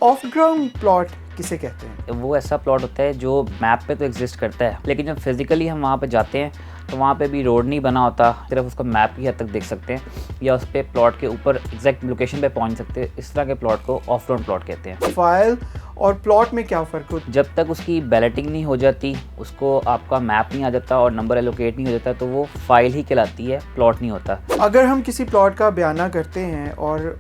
Of ground plot किसे कहते हैं? वो ऐसा प्लॉट होता है जो मैप पे तो एग्जिस्ट करता है, लेकिन जब फिजिकली हम वहाँ पे जाते हैं तो वहाँ पे भी रोड नहीं बना होता, सिर्फ उसको मैप की हद तक देख सकते हैं या उस पर प्लॉट के ऊपर एग्जैक्ट लोकेशन पे पहुँच सकते हैं। इस तरह के प्लॉट को ऑफ ग्राउंड प्लॉट कहते हैं। फाइल और प्लॉट में क्या फ़र्क होता है? जब तक उसकी बैलेटिंग नहीं हो जाती, उसको आपका मैप नहीं आ जाता और नंबर एलोकेट नहीं हो जाता, तो वो फाइल ही कहलाती है, प्लॉट नहीं होता। अगर हम किसी प्लॉट का बयाना करते हैं और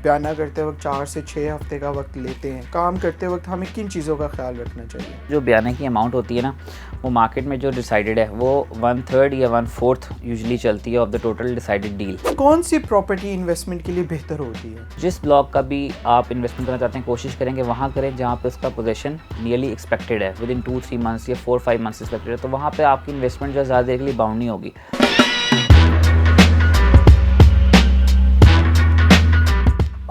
बयाना करते वक्त 4 से 6 हफ्ते का वक्त लेते हैं, काम करते वक्त हमें किन चीज़ों का ख्याल रखना चाहिए? जो बयाने की अमाउंट होती है ना, वो मार्केट में जो डिसाइडेड है वो 1/3 या 1/4 यूजुअली चलती है of the total decided deal. कौन सी प्रॉपर्टी इन्वेस्टमेंट के लिए बेहतर होती है? जिस ब्लॉक का भी आप इन्वेस्टमेंट करना चाहते हैं, कोशिश करेंगे वहाँ करें जहाँ पे उसका पोजीशन नियरली एक्सपेक्टेड है, विद इन 2-3 मंथ्स या 4-5 मंथ्स एक्सपेक्टेड है, तो वहाँ पे आपकी इन्वेस्टमेंट जो ज़्यादा देर के लिए बाउंड नहीं होगी।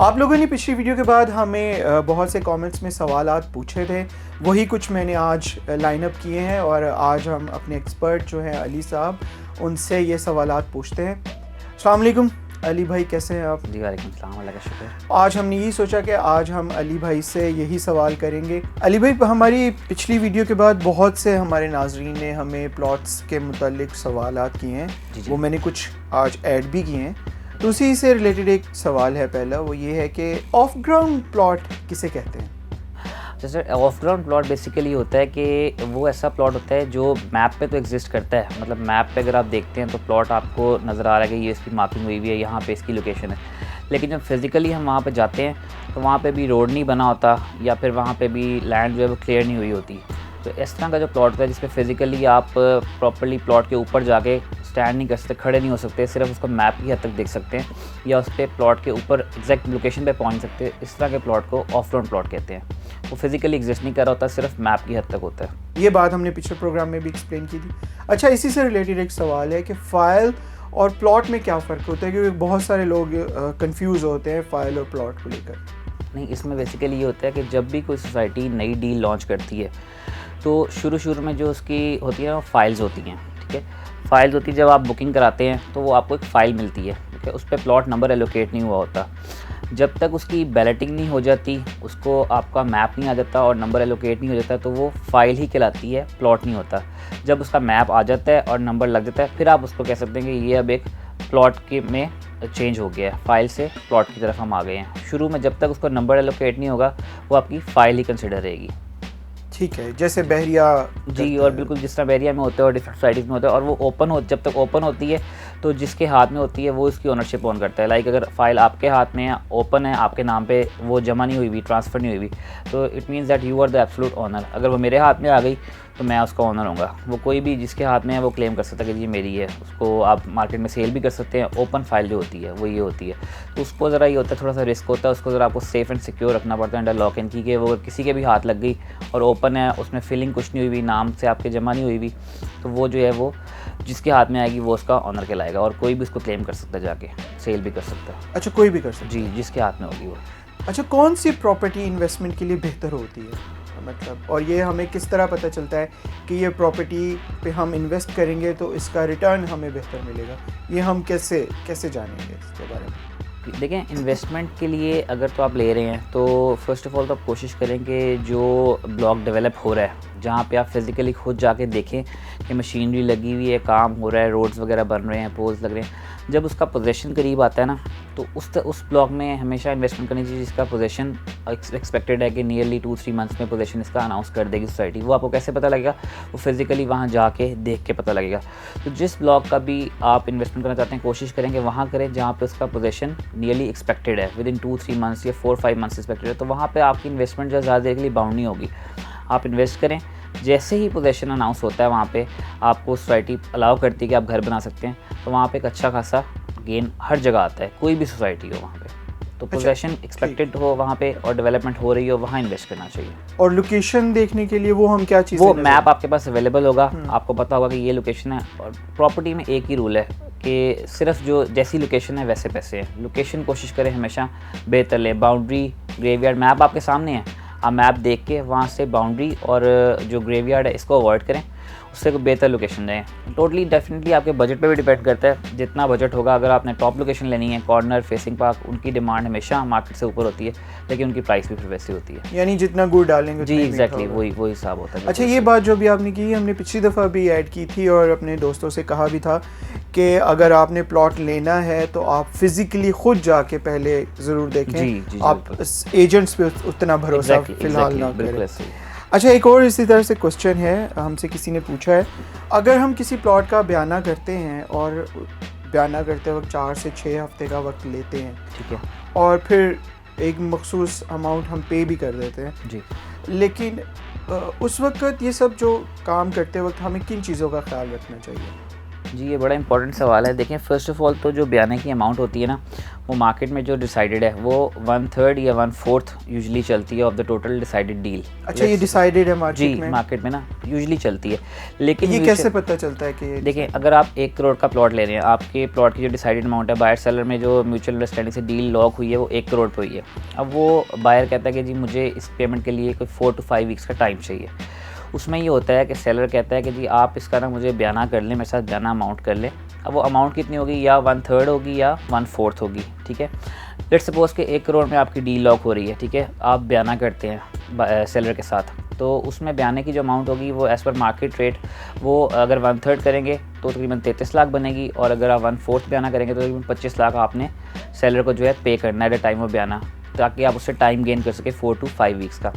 आप लोगों ने पिछली वीडियो के बाद हमें बहुत से कमेंट्स में सवालात पूछे थे, वही कुछ मैंने आज लाइन अप किए हैं और आज हम अपने एक्सपर्ट जो हैं अली साहब, उनसे ये सवालात पूछते हैं। अस्सलाम वालेकुम अली भाई, कैसे हैं आप? जी वालेकुम सलाम, अल्लाह का शुक्र। आज हमने यही सोचा कि आज हम अली भाई से यही सवाल करेंगे। अली भाई, हमारी पिछली वीडियो के बाद बहुत से हमारे नाजरीन ने हमें प्लॉट्स के मुतालिक सवालात किए हैं, वो मैंने कुछ आज ऐड भी किए हैं। तो उसी से रिलेटेड एक सवाल है पहला, वो ये है कि ऑफ ग्राउंड प्लॉट किसे कहते हैं? जैसे ऑफ ग्राउंड प्लॉट बेसिकली होता है कि वो ऐसा प्लॉट होता है जो मैप पे तो एग्जिस्ट करता है, मतलब मैप पे अगर आप देखते हैं तो प्लॉट आपको नज़र आ रहा है कि ये इसकी मार्किंग हुई हुई है, यहाँ पे इसकी लोकेशन है, लेकिन जब फिजिकली हम वहाँ पे जाते हैं तो वहाँ पे भी रोड नहीं बना होता या फिर वहाँ पे भी लैंड जो है वो क्लियर नहीं हुई होती। तो इस तरह का जो प्लॉट होता है जिसपे फिजिकली आप प्रॉपर्ली प्लॉट के ऊपर जाके स्टैंड नहीं कर सकते, खड़े नहीं हो सकते, सिर्फ उसको मैप की हद तक देख सकते हैं या उस पर प्लॉट के ऊपर एग्जैक्ट लोकेशन पे पहुंच सकते हैं, इस तरह के प्लॉट को ऑफ ग्राउंड प्लॉट कहते हैं। वो फिजिकली एग्जिस्ट नहीं कर रहा होता, सिर्फ मैप की हद तक होता है। ये बात हमने पिछले प्रोग्राम में भी एक्सप्लेन की थी। अच्छा, इसी से रिलेटेड एक सवाल है कि फ़ाइल और प्लॉट में क्या फ़र्क होता है, क्योंकि बहुत सारे लोग कंफ्यूज होते हैं फ़ाइल और प्लॉट को लेकर। नहीं, इसमें बेसिकली ये होता है कि जब भी कोई सोसाइटी नई डील लॉन्च करती है तो शुरू में जो उसकी होती है वो फाइल्स होती हैं, ठीक है। फाइल्स होती है, जब आप बुकिंग कराते हैं तो वो आपको एक फ़ाइल मिलती है, ठीक है। उस पर प्लॉट नंबर एलोकेट नहीं हुआ होता। जब तक उसकी बैलेटिंग नहीं हो जाती, उसको आपका मैप नहीं आ जाता और नंबर एलोकेट नहीं हो जाता, तो वो फाइल ही कहलाती है, प्लॉट नहीं होता। जब उसका मैप आ जाता है और नंबर लग जाता है, फिर आप उसको कह सकते हैं कि ये अब एक प्लॉट के में चेंज हो गया है, फाइल से प्लॉट की तरफ हम आ गए हैं। शुरू में जब तक उसको नंबर एलोकेट नहीं होगा, वो आपकी फ़ाइल ही कंसिडर रहेगी। ठीक है, जैसे बहरिया जी, और बिल्कुल जिस तरह बहरिया में होता है और डिफरेंट सोसाइटीज़ में होता है, और वो ओपन हो, जब तक ओपन होती है तो जिसके हाथ में होती है वो इसकी ओनरशिप ऑन करता है। लाइक अगर फाइल आपके हाथ में है, ओपन है, आपके नाम पे वो जमा नहीं हुई, ट्रांसफ़र नहीं हुई, तो it means that you are the absolute owner. अगर वो मेरे हाथ में आ गई तो मैं उसका ओनर होऊंगा। वो कोई भी जिसके हाथ में है वो क्लेम कर सकता है कि ये मेरी है। उसको आप मार्केट में सेल भी कर सकते हैं। ओपन फाइल जो होती है वो ये होती है, तो उसको ज़रा ये होता है, थोड़ा सा रिस्क होता है, उसको ज़रा आपको सेफ़ एंड सिक्योर रखना पड़ता है अंडर लॉक एंड की, कि वो किसी के भी हाथ लग गई और ओपन है, उसमें फिलिंग कुछ नहीं हुई हुई, नाम से आपके जमा नहीं हुई हुई, तो वो जो है वो जिसके हाथ में आएगी वो उसका ऑनर कहलाएगा और कोई भी उसको क्लेम कर सकता है, जाके सेल भी कर सकता है। अच्छा, कोई भी कर सकता जी, जिसके हाथ में होगी वो। अच्छा, कौन सी प्रॉपर्टी इन्वेस्टमेंट के लिए बेहतर होती है, मतलब, और ये हमें किस तरह पता चलता है कि ये प्रॉपर्टी पे हम इन्वेस्ट करेंगे तो इसका रिटर्न हमें बेहतर मिलेगा? ये हम कैसे जानेंगे इसके बारे में? देखें, इन्वेस्टमेंट के लिए अगर तो आप ले रहे हैं तो फर्स्ट ऑफ ऑल तो आप कोशिश करें कि जो ब्लॉक डेवलप हो रहा है, जहाँ पे आप फिज़िकली खुद जाके देखें कि मशीनरी लगी हुई है, काम हो रहा है, रोड्स वगैरह बन रहे हैं, पोल्स लग रहे हैं, जब उसका पोजीशन करीब आता है ना, तो उस ब्लॉक में हमेशा इन्वेस्टमेंट करनी चाहिए जिसका पोजीशन एक्सपेक्टेड है कि नियरली 2-3 मंथ्स में पोजीशन इसका अनाउंस कर देगी सोसाइटी। वो आपको कैसे पता लगेगा? वो फिज़िकली वहाँ जाके देख के पता लगेगा। तो जिस ब्लॉक का भी आप इन्वेस्टमेंट करना चाहते हैं, कोशिश करेंगे वहाँ करें जहाँ पे उसका पोजीशन नियरली एक्सपेक्टेड है, विद इन 2-3 मंथ्स या 4-5 मंथ्स एक्सपेक्टेड है, तो वहाँ पर आपकी इन्वेस्टमेंट जो ज़्यादा देर के लिए बाउंड नहीं होगी। आप इन्वेस्ट करें, जैसे ही पोजीशन अनाउंस होता है वहाँ पे आपको सोसाइटी अलाउ करती है कि आप घर बना सकते हैं, तो वहाँ पे एक अच्छा खासा गेन हर जगह आता है, कोई भी सोसाइटी हो वहाँ पे। तो पोजीशन एक्सपेक्टेड हो वहाँ पे और डेवलपमेंट हो रही हो, वहाँ इन्वेस्ट करना चाहिए। और लोकेशन देखने के लिए वो हम क्या चीज़, वो मैप आपके पास अवेलेबल होगा, आपको पता होगा कि ये लोकेशन है। और प्रॉपर्टी में एक ही रूल है कि सिर्फ जो जैसी लोकेशन है वैसे पैसे हैं। लोकेशन कोशिश करें हमेशा बेहतर लें। बाउंड्री, ग्रेवयार्ड, मैप आपके सामने है, आप मैप देख के वहाँ से बाउंड्री और जो ग्रेवयार्ड है इसको अवॉइड करें। उससे बेहतर लोकेशन जाएँ। टोटली डेफिनेटली आपके बजट पे भी डिपेंड करता है, जितना बजट होगा। अगर आपने टॉप लोकेशन लेनी है, कॉर्नर फेसिंग पार्क, उनकी डिमांड हमेशा मार्केट से ऊपर होती है, लेकिन उनकी प्राइस भी फिर वैसी होती है। यानी जितना गुड़ डालेंगे जी एग्जैक्टली वही हिसाब होता है। अच्छा, ये बात जो भी आपने की, हमने पिछली दफ़ा भी ऐड की थी और अपने दोस्तों से कहा भी था कि अगर आपने प्लॉट लेना है तो आप फिज़िकली खुद जाके पहले ज़रूर देखें। जी, आप एजेंट्स पे उतना भरोसा फ़िलहाल ना करें। अच्छा, एक और इसी तरह से क्वेश्चन है, हमसे किसी ने पूछा है, अगर हम किसी प्लॉट का बयाना करते हैं और बयाना करते वक्त 4 से 6 हफ्ते का वक्त लेते हैं, ठीक है, और फिर एक मखसूस अमाउंट हम पे भी कर देते हैं जी, लेकिन उस वक्त ये सब जो काम करते वक्त हमें किन चीज़ों का ख्याल रखना चाहिए? जी, ये बड़ा इंपॉर्टेंट सवाल है। देखें, फ़र्स्ट ऑफ़ ऑल तो जो बयाने की अमाउंट होती है ना, वो मार्केट में जो डिसाइडेड है वो 1/3 या 1/4 यूजुअली चलती है of the total decided deal. अच्छा, ये डिसाइडेड है मार्केट में? जी, मार्केट में ना यूजुअली चलती है। लेकिन ये कैसे पता चलता है कि देखें, अगर आप 1 करोड़ का प्लॉट ले रहे हैं, आपके प्लॉट की जो डिसाइडेड अमाउंट है, बायर सेलर में जो म्यूचुअल अंडरस्टैंडिंग से डील लॉक हुई है वो 1 करोड़ पे हुई है। अब वो बायर कहता है कि जी मुझे इस पेमेंट के लिए कोई 4 to 5 वीक्स का टाइम चाहिए। उसमें ये होता है कि सेलर कहता है कि जी आप इसका ना मुझे बयाना कर लें, मेरे साथ बयाना अमाउंट कर लें। अब वो अमाउंट कितनी होगी, या 1/3 होगी या 1/4 होगी, ठीक है। लेट्स सपोज कि 1 करोड़ में आपकी डील लॉक हो रही है, ठीक है, आप बयाना करते हैं सेलर के साथ, तो उसमें बयाने की जो अमाउंट होगी वो एज़ पर मार्केट रेट, वो अगर 1/3 करेंगे तो तकरीबन 33 लाख बनेगी, और अगर आप 1/4 बयाना करेंगे तो तकरीबन 25 लाख आपने सेलर को जो है पे करना है एट द टाइम ऑफ बयाना, ताकि आप उससे टाइम गेन कर सके 4 to 5 वीक्स का।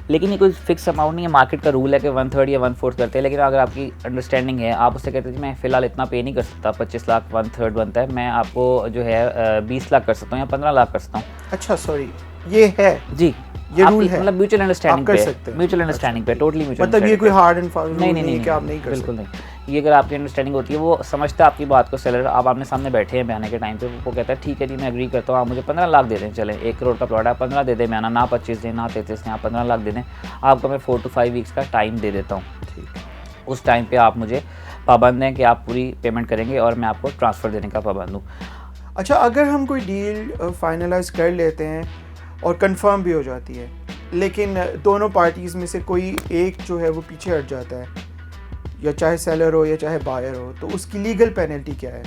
लेकिन ये कोई फिक्स अमाउंट नहीं है, मार्केट का रूल है कि 1/3 या 1/4 करते हैं। लेकिन अगर आपकी अंडरस्टैंडिंग है, आप उससे कहते हैं मैं फ़िलहाल इतना पे नहीं कर सकता, 25 लाख 1/3 बनता है, मैं आपको जो है 20 लाख कर सकता हूँ या 15 लाख कर सकता हूँ। अच्छा, सॉरी, ये है जी, ये रूल है, मतलब म्यूचुअल अंडरस्टैंडिंग कर पे, सकते हैं। म्यूचुअल अंडरस्टैंडिंग पे, टोटली म्यूचुअल। मतलब ये कोई हार्ड एंड फास्ट रूल नहीं है कि आप नहीं कर बिल्कुल नहीं। ये अगर आपकी अंडरस्टैंडिंग होती है, वो समझता है आपकी बात को सेलर, आप आमने सामने बैठे हैं बयाने के टाइम पे, वो कहता है ठीक है जी मैं एग्री करता हूँ, आप मुझे 15 लाख दे दें, चलें 1 करोड़ का प्लॉट है, 15 दे दें बयाना, ना 25 दें ना 33 दें, आप 15 लाख दे दें, आपको मैं 4 to 5 वीक्स का टाइम दे देता हूँ। ठीक, उस टाइम पे आप मुझे पाबंद हैं कि आप पूरी पेमेंट करेंगे और मैं आपको ट्रांसफ़र देने का पाबंद हूँ। अच्छा, अगर हम कोई डील फाइनलाइज कर लेते हैं और कंफर्म भी हो जाती है, लेकिन दोनों पार्टीज़ में से कोई एक जो है वो पीछे हट जाता है, या चाहे सेलर हो या चाहे बायर हो, तो उसकी लीगल पेनल्टी क्या है?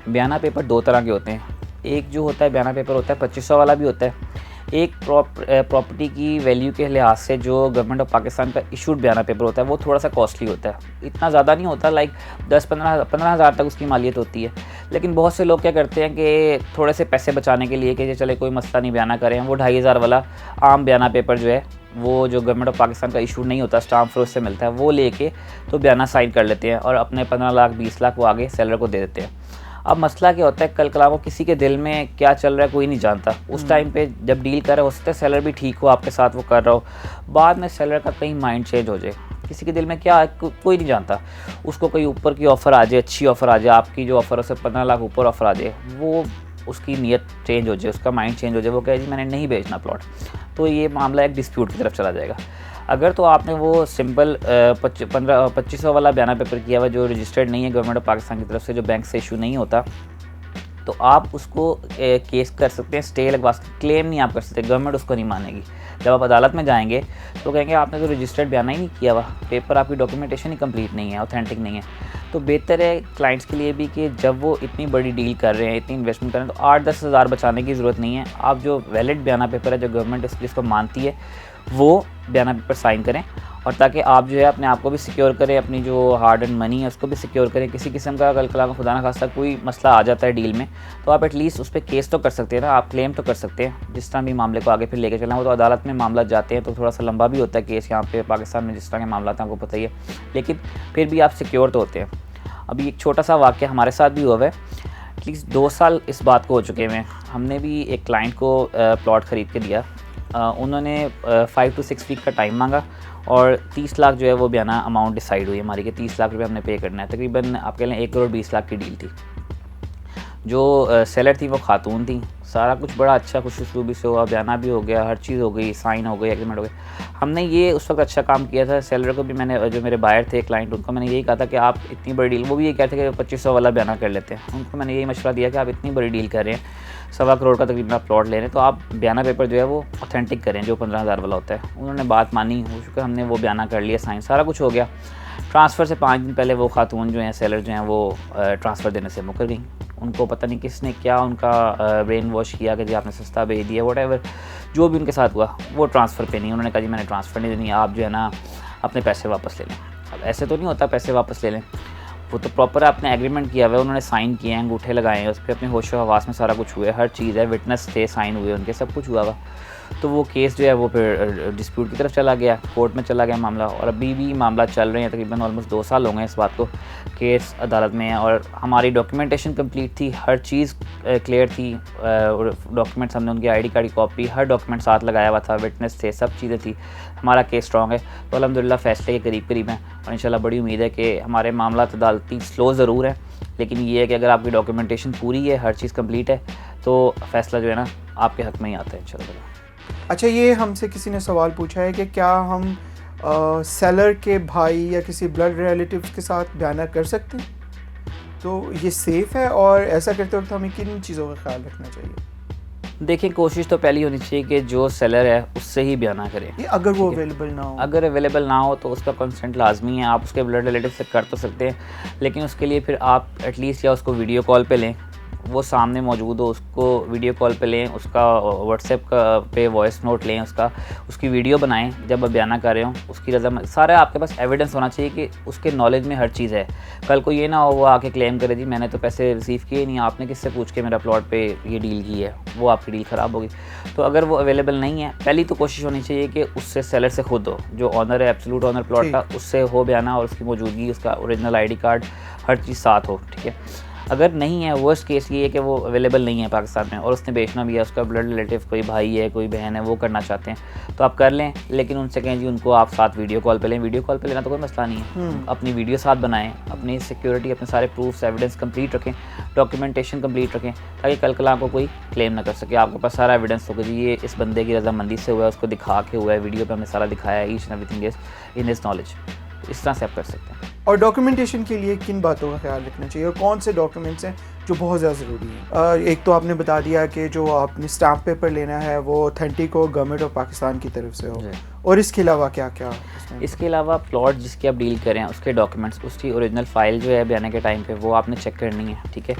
बयाना पेपर 2 तरह के होते हैं। एक जो होता है बयाना पेपर होता है 2500 वाला भी होता है। एक प्रॉपर्टी की वैल्यू के लिहाज से जो गवर्नमेंट ऑफ पाकिस्तान का इशूड बयाना पेपर होता है वो थोड़ा सा कॉस्टली होता है, इतना ज़्यादा नहीं होता, लाइक 10-15 हज़ार तक उसकी मालियत होती है। लेकिन बहुत से लोग क्या करते हैं कि थोड़े से पैसे बचाने के लिए कि चले कोई मसला नहीं बयाना करें, वो 2500 वाला आम बयाना पेपर जो है, वो जो गवर्नमेंट ऑफ पाकिस्तान का इशू नहीं होता, स्टाम्प फरोज से मिलता है, वो लेके तो बयाना साइन कर लेते हैं और अपने 15 लाख 20 लाख वो आगे सेलर को दे देते हैं। अब मसला क्या होता है, कल कला को किसी के दिल में क्या चल रहा है कोई नहीं जानता। उस टाइम पे जब डील कर रहे हो सकता है सेलर भी ठीक हो आपके साथ, वो कर रहा हो, बाद में सेलर का कहीं माइंड चेंज हो जाए, किसी के दिल में क्या है कोई नहीं जानता, उसको कोई ऊपर की ऑफ़र आ जाए, अच्छी ऑफ़र आ जाए, आपकी जो ऑफ़र है उससे 15 लाख ऊपर ऑफ़र आ जाए, वो उसकी नीयत चेंज हो जाए, उसका माइंड चेंज हो जाए, वो कहे जी मैंने नहीं बेचना प्लॉट, तो ये मामला एक डिस्प्यूट की तरफ चला जाएगा। अगर तो आपने वो सिंपल 2500 वाला बयाना पेपर किया हुआ जो रजिस्टर्ड नहीं है गवर्नमेंट ऑफ पाकिस्तान की तरफ से, जो बैंक से इशू नहीं होता, तो आप उसको केस कर सकते हैं, स्टे लगवा सकते हैं, क्लेम नहीं आप कर सकते, गवर्नमेंट उसको नहीं मानेगी। जब आप अदालत में जाएंगे तो कहेंगे आपने तो रजिस्टर्ड बयाना ही नहीं किया हुआ, पेपर आपकी डॉक्यूमेंटेशन ही कंप्लीट नहीं है, ऑथेंटिक नहीं है। तो बेहतर है क्लाइंट्स के लिए भी कि जब वो इतनी बड़ी डील कर रहे हैं, इतनी इन्वेस्टमेंट कर रहे हैं, तो 8-10 हज़ार बचाने की ज़रूरत नहीं है। आप जो वैलिड बयाना पेपर है, जो गवर्नमेंट जिसको मानती है, वो बयाना पेपर साइन करें, और ताकि आप जो है अपने आप को भी सिक्योर करें, अपनी जो हार्ड एंड मनी है उसको भी सिक्योर करें। किसी किस्म का कल कला खुदा ना खास्ता कोई मसला आ जाता है डील में, तो आप एटलीस्ट उस पर केस तो कर सकते हैं ना, आप क्लेम तो कर सकते हैं, जिस तरह भी मामले को आगे फिर लेके चलना हो। तो अदालत में मामला जाते हैं तो थोड़ा सा लंबा भी होता है केस, यहाँ पे पाकिस्तान में जिस तरह के मामला आपको पता ही है, लेकिन फिर भी आप सिक्योर तो होते हैं। अभी एक छोटा सा वाक़या हमारे साथ भी हुआ है, एटलीस्ट 2 साल इस बात को हो चुके हैं। हमने भी एक क्लाइंट को प्लॉट ख़रीद के दिया, उन्होंने 5 to 6 वीक का टाइम मांगा और 30 लाख जो है वो बयाना अमाउंट डिसाइड हुई हमारी कि 30 लाख रुपए हमने पे करना है। तकरीबन आप कह लें 1 करोड़ 20 लाख की डील थी। जो सेलर थी वो खातून थी, सारा कुछ बड़ा अच्छा खुश उसलूबी से हुआ, बयाना भी हो गया, हर चीज़ हो गई, साइन हो गई, एग्रीमेंट हो गई। हमने ये उस वक्त अच्छा काम किया था। सेलर को भी मैंने, जो मेरे बायर थे क्लाइंट, उनको मैंने यही कहा था कि आप इतनी बड़ी डील, वो भी ये कहते कि 2500 वाला बयाना कर लेते हैं, उनको मैंने यही मशवरा दिया कि आप इतनी बड़ी डील कर रहे हैं, 1.25 करोड़ का तकरीबन आप प्लॉट ले रहे हैं, तो आप बयाना पेपर जो है वो ऑथेंटिक करें, जो 15,000 वाला होता है। उन्होंने बात मानी, हो चुका, हमने वो बयाना कर लिया, साइन सारा कुछ हो गया। ट्रांसफ़र से 5 दिन पहले वो खातून जो हैं सेलर जो हैं वो ट्रांसफ़र देने से मुकर गई। उनको पता नहीं किसने क्या उनका ब्रेन वॉश किया कि जी आपने सस्ता भेज दिया, व्हाटएवर जो भी उनके साथ हुआ, वो ट्रांसफ़र पे नहीं। उन्होंने कहा जी मैंने ट्रांसफ़र नहीं देनी, आप जो है ना अपने पैसे वापस ले लें। अब ऐसे तो नहीं होता पैसे वापस ले लें, वो तो प्रॉपर आपने एग्रीमेंट किया हुआ है, उन्होंने साइन किए हैं, अंगूठे लगाए हैं उस पर, अपने होशो हवास में सारा कुछ हुआ है, हर चीज़ है, विटनेस थे, साइन हुए उनके, सब कुछ हुआ हुआ। तो वो केस जो है वो फिर डिस्प्यूट की तरफ चला गया, कोर्ट में चला गया मामला, और अभी भी मामला चल रहे हैं। तकरीबन ऑलमोस्ट 2 साल हो गए इस बात को, केस अदालत में है। और हमारी डॉक्यूमेंटेशन कंप्लीट थी, हर चीज़ क्लियर थी, डॉक्यूमेंट्स हमने उनकी आईडी कार्ड की कॉपी, हर डॉक्यूमेंट साथ लगाया हुआ था, विटनेस थे, सब चीज़ें थी, हमारा केस स्ट्रॉन्ग है। तो अल्हम्दुलिल्लाह फ़ैसले के करीब हैं और इंशाल्लाह बड़ी उम्मीद है कि हमारे मामला अदालती स्लो ज़रूर है, लेकिन ये है कि अगर आपकी डॉक्यूमेंटेशन पूरी है, हर चीज़ कंप्लीट है, तो फ़ैसला जो है ना आपके हक़ में ही आता है इंशाल्लाह। अच्छा, ये हमसे किसी ने सवाल पूछा है कि क्या हम सेलर के भाई या किसी ब्लड रिलेटिव्स के साथ बयाना कर सकते हैं, तो ये सेफ़ है और ऐसा करते वक्त हमें किन चीज़ों का ख्याल रखना चाहिए? देखिए, कोशिश तो पहली होनी चाहिए कि जो सेलर है उससे ही बयाना करें। ये अगर वो अवेलेबल ना हो, अगर अवेलेबल ना हो तो उसका कंसेंट लाजमी है। आप उसके ब्लड रिलेटिव से कर तो सकते हैं, लेकिन उसके लिए फिर आप एटलीस्ट या उसको वीडियो कॉल पे लें, वो सामने मौजूद हो, उसको वीडियो कॉल पे लें, उसका व्हाट्सएप का पे वॉइस नोट लें, उसकी वीडियो बनाएं जब आप बयाना कर रहे हो, उसकी रज़ामंदी, सारा आपके पास एविडेंस होना चाहिए कि उसके नॉलेज में हर चीज़ है। कल को ये ना हो वो आके क्लेम करे जी मैंने तो पैसे रिसीव किए नहीं, आपने किससे पूछ के मेरा प्लॉट पे ये डील की है, वो आपकी डील ख़राब होगी। तो अगर वो अवेलेबल नहीं है, पहली तो कोशिश होनी चाहिए कि उससे सेलर से खुद हो, जो ऑनर है, एब्सोल्यूट ऑनर प्लॉट का, उससे हो बयाना, और उसकी मौजूदगी, उसका ओरिजिनल आईडी कार्ड, हर चीज़ साथ हो, ठीक है। अगर नहीं है, वर्स्ट केस ये है कि वो अवेलेबल नहीं है पाकिस्तान में और उसने बेचना भी है, उसका ब्लड रिलेटिव कोई भाई है, कोई बहन है, वो करना चाहते हैं तो आप कर लें, लेकिन उनसे कहें जी उनको आप साथ वीडियो कॉल पे लें। वीडियो कॉल पे लेना तो कोई मसला नहीं है, अपनी वीडियो साथ बनाएं, अपनी सिक्योरिटी, अपने सारे प्रूफ्स, एविडेंस कंप्लीट रखें, डॉक्यूमेंटेशन कंप्लीट रखें, ताकि कल कल आपको कोई क्लेम ना कर सके। आपके पास सारा एविडेंस होगा जी ये इस बंदे की रजामंदी से हुआ है, उसको दिखा के हुआ है, वीडियो पर हमने सारा दिखाया है, each and everything is in his knowledge. इस तरह से आप कर सकते हैं। और डॉक्यूमेंटेशन के लिए किन बातों का ख्याल रखना चाहिए और कौन से डॉक्यूमेंट्स हैं जो बहुत ज़्यादा ज़रूरी हैं? एक तो आपने बता दिया कि जो आपने स्टैम्प पेपर लेना है वो ऑथेंटिक हो, गवर्नमेंट ऑफ पाकिस्तान की तरफ से हो, और इसके अलावा क्या क्या? इसके अलावा प्लॉट जिसके आप डील करें उसके डॉक्यूमेंट्स, उसकी ओरिजिनल फ़ाइल जो है बयाने के टाइम पे वो आपने चेक करनी है, ठीक है।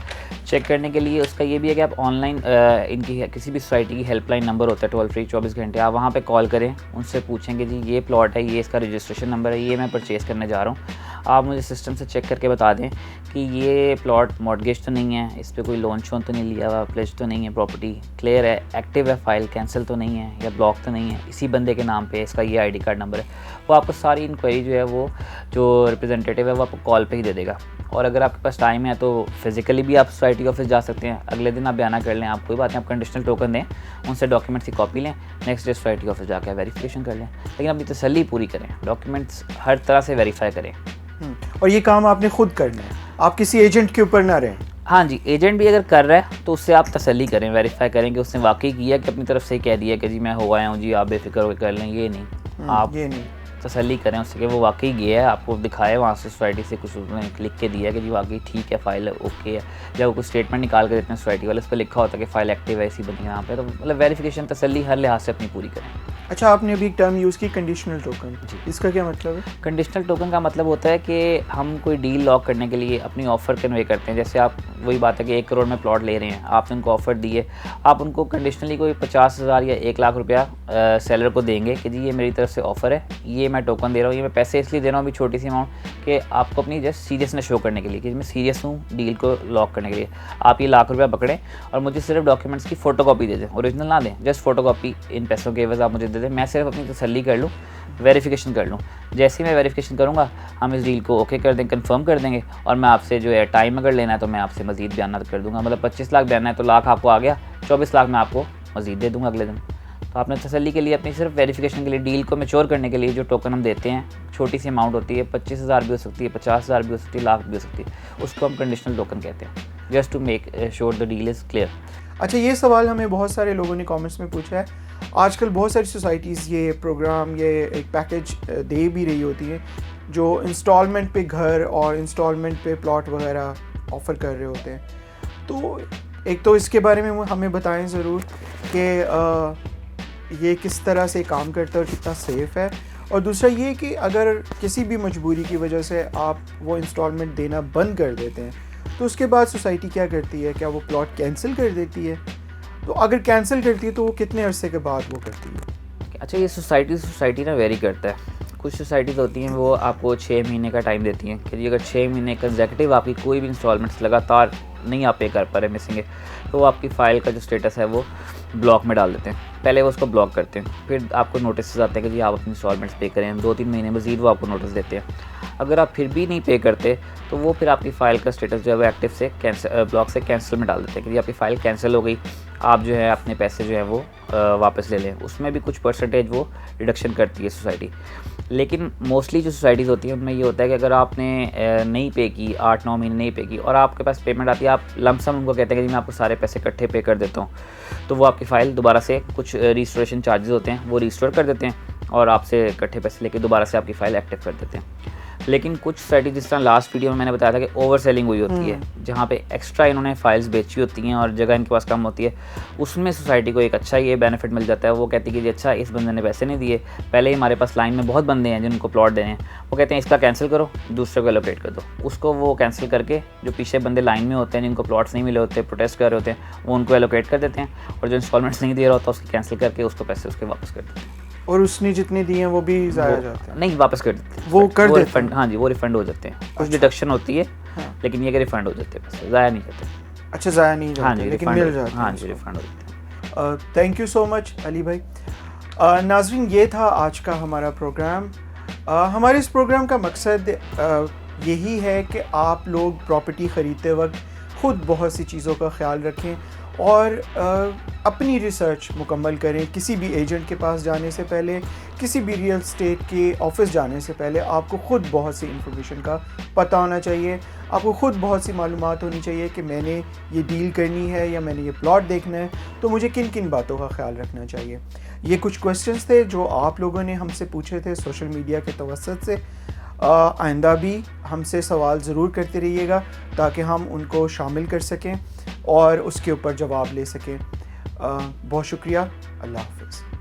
चेक करने के लिए उसका ये भी है कि आप ऑनलाइन इनकी किसी भी सोसाइटी की हेल्पलाइन नंबर होता है टोल फ्री 24 घंटे, आप वहाँ पे कॉल करें, उनसे पूछेंगे जी ये प्लॉट है, ये इसका रजिस्ट्रेशन नंबर है, ये मैं परचेज़ करने जा रहा हूँ, आप मुझे सिस्टम से चेक करके बता दें कि ये प्लॉट मॉर्टगेज तो नहीं है, इस पर कोई लोन शोन तो नहीं लिया हुआ, प्लेज तो नहीं है, प्रॉपर्टी क्लियर है, एक्टिव है, फाइल कैंसिल तो नहीं है या ब्लॉक तो नहीं है, इसी बंदे के नाम पे इसका ये आईडी कार्ड नंबर है। वो आपको सारी इंक्वायरी जो है वो जो रिप्रेजेंटेटिव है वो आपको कॉल पे ही दे देगा। और अगर आपके पास टाइम है तो फिज़िकली भी आप सोसाइटी ऑफिस जा सकते हैं, अगले दिन आप बयाना कर लें, आप कोई बात नहीं, आप कंडीशनल टोकन दें, उनसे डॉक्यूमेंट्स की कॉपी लें, नेक्स्ट डे सोसाइटी ऑफिस जाकर वेरीफिकेशन कर लें, लेकिन अपनी तसल्ली पूरी करें, डॉक्यूमेंट्स हर तरह से वेरीफाई करें। और ये काम आपने खुद करना है, आप किसी एजेंट के ऊपर ना रहें। हाँ जी, एजेंट भी अगर कर रहा है तो उससे आप तसल्ली करें, वेरीफाई करें कि उसने वाकई किया कि अपनी तरफ से कह दिया कि जी मैं हो आया हूँ जी, आप बेफिक्र होकर कर लें, ये नहीं, आप ये नहीं, तसल्ली करें उससे कि वो वाकई गया है, आपको दिखाए वहाँ से सोसाइटी से कुछ उसने लिख के दिया कि जी वाकई ठीक है, फाइल ओके है, जब वो कुछ स्टेटमेंट निकाल के देते हैं सोसाइटी वाले, उस पर लिखा होता है कि फ़ाइल एक्टिव है इसी बंदे के नाम पे, तो मतलब वेरिफिकेशन तसल्ली हर लिहाज से अपनी पूरी करें। अच्छा, आपने अभी एक टर्म यूज़ की कंडीशनल टोकन, इसका क्या मतलब है? कंडीशनल टोकन का मतलब होता है कि हम कोई डील लॉक करने के लिए अपनी ऑफ़र कन्वे करते हैं। जैसे आप वही बात है कि 1 करोड़ में प्लॉट ले रहे हैं, आपने उनको ऑफ़र दी है, आप उनको कंडीशनली कोई 50,000 या 1 लाख रुपया सेलर को देंगे कि जी ये मेरी तरफ से ऑफ़र है, ये मैं टोकन दे रहा हूँ, ये मैं पैसे इसलिए दे रहा हूँ अभी छोटी सी अमाउंट कि आपको अपनी जस्ट सीरियसनेस शो करने के लिए कि मैं सीरियस हूँ डील को लॉक करने के लिए। आप ये 1 लाख रुपया पकड़ें और मुझे सिर्फ डॉक्यूमेंट्स की फ़ोटोकॉपी दे दें, ओरिजिनल ना दें, जस्ट फ़ोटोकॉपी इन पैसों के एवज़ आप मुझे दे दें, मैं सिर्फ अपनी तसल्ली कर लूँ, वेरिफिकेशन कर लूँ। जैसे ही मैं वेरिफिकेशन करूँगा हम इस डील को ओके कर देंगे, कंफर्म कर देंगे, और मैं आपसे जो है टाइम अगर लेना है तो मैं आपसे मज़ीद बयान कर दूँगा। मतलब 25 लाख बयान है तो लाख आपको आ गया, 24 लाख मैं आपको मज़ीद दे दूँगा अगले दिन। तो आपने तसल्ली के लिए अपनी सिर्फ वेरिफिकेशन के लिए, डील को मैच्योर करने के लिए जो टोकन हम देते हैं, छोटी सी अमाउंट होती है, 25,000 भी हो सकती है, 50,000 भी हो सकती है, लाख भी हो सकती है, उसको हम कंडीशनल टोकन कहते हैं, just to make sure the deal is clear. अच्छा, ये सवाल हमें बहुत सारे लोगों ने कमेंट्स में पूछा है। आजकल बहुत सारी सोसाइटीज़ ये प्रोग्राम, ये एक पैकेज दे भी रही होती है जो इंस्टॉलमेंट पे घर और इंस्टॉलमेंट पे प्लॉट वगैरह ऑफ़र कर रहे होते हैं। तो एक तो इसके बारे में हमें बताएं ज़रूर कि ये किस तरह से काम करता है और कितना सेफ़ है, और दूसरा ये कि अगर किसी भी मजबूरी की वजह से आप वो इंस्टॉलमेंट देना बंद कर देते हैं तो उसके बाद सोसाइटी क्या करती है, क्या वो प्लॉट कैंसिल कर देती है? तो अगर कैंसिल करती है तो वो कितने अरसे के बाद वो करती है? अच्छा, ये सोसाइटी ना वेरी करता है। कुछ सोसाइटीज़ होती हैं वो आपको 6 महीने का टाइम देती हैं कि अगर 6 महीने कंसेक्यूटिव आपकी कोई भी इंस्टॉलमेंट्स लगातार नहीं आप पे कर पा रहे मिसिंग है, तो वो आपकी फ़ाइल का जो स्टेटस है वो ब्लॉक में डाल देते हैं। पहले वो उसको ब्लॉक करते हैं, फिर आपको नोटिस आते हैं कि जी आप अपनी इंस्टॉलमेंट्स पे करें। 2-3 महीने मज़ीद वो आपको नोटिस देते हैं। अगर आप फिर भी नहीं पे करते तो वो फिर आपकी फ़ाइल का स्टेटस जो है वो एक्टिव से ब्लॉक से कैंसिल में डाल देते हैं कि जी आपकी फ़ाइल कैंसिल हो गई, आप जो है अपने पैसे जो है वो वापस ले लें। उसमें भी कुछ परसेंटेज वो रिडक्शन करती है सोसाइटी। लेकिन मोस्टली जो सोसाइटीज़ होती हैं उनमें ये होता है कि अगर आपने नहीं पे की, 8-9 महीने नहीं पे की और आपके पास पेमेंट आती है, आप लमसम उनको कहते हैं कि जी मैं आपको सारे पैसे इकट्ठे पे कर देता हूँ, तो वो आपकी फ़ाइल दोबारा से कुछ रिस्टोरेशन चार्जेस होते हैं वो रिस्टोर कर देते हैं और आपसे इकट्ठे पैसे लेके दोबारा से आपकी फ़ाइल एक्टिव कर देते हैं। लेकिन कुछ सोसाइटी, जिस तरह लास्ट वीडियो में मैंने बताया था कि ओवर सेलिंग हुई होती है, जहाँ पे एक्स्ट्रा इन्होंने फाइल्स बेची होती हैं और जगह इनके पास कम होती है, उसमें सोसाइटी को एक अच्छा ये बेनिफिट मिल जाता है। वो कहती है कि अच्छा इस बंदे ने पैसे नहीं दिए, पहले ही हमारे पास लाइन में बहुत बंदे हैं जिनको प्लॉट देने हैं, वो कहते हैं इसका कैंसिल करो, दूसरे को एलोकेट कर दो। उसको वो कैंसिल करके जो पीछे बंदे लाइन में होते हैं जिनको प्लॉट्स नहीं मिले होते, प्रोटेस्ट कर रहे होते हैं, वो उनको एलोकेट कर देते हैं और जो इंस्टॉलमेंट्स नहीं दे रहा होता उसकी कैंसिल करके उसको पैसे उसके वापस कर देते हैं। और उसने जितने दिए हैं वो भी ज़ाया जाते हैं? नहीं, वापस कर देते हैं। वो कर देते रिफंड, हाँ जी, वो रिफंड हो जाते हैं। कुछ डिडक्शन होती है, लेकिन ये कि रिफंड हो जाते हैं, पैसे ज़ाया नहीं जाते। अच्छा, ज़ाया नहीं जाते? हाँ जी, लेकिन मिल जाते हैं। हाँ जी, रिफंड हो जाते हैं। Thank you so much Ali भाई। नाज़रीन, ये था आज का हमारा प्रोग्राम। हमारे इस प्रोग्राम का मकसद यही है कि आप लोग प्रॉपर्टी ख़रीदते वक्त ख़ुद बहुत सी चीज़ों का ख्याल रखें और अपनी रिसर्च मुकम्मल करें। किसी भी एजेंट के पास जाने से पहले, किसी भी रियल एस्टेट के ऑफिस जाने से पहले आपको ख़ुद बहुत सी इंफॉर्मेशन का पता होना चाहिए। आपको ख़ुद बहुत सी मालूमात होनी चाहिए कि मैंने ये डील करनी है या मैंने ये प्लॉट देखना है तो मुझे किन किन बातों का ख्याल रखना चाहिए। ये कुछ क्वेश्चंस थे जो आप लोगों ने हमसे पूछे थे सोशल मीडिया के तवस्सुत से। आइंदा भी हमसे सवाल ज़रूर करते रहिएगा ताकि हम उनको शामिल कर सकें और उसके ऊपर जवाब ले सकें। बहुत शुक्रिया। अल्लाह हाफ़िज़।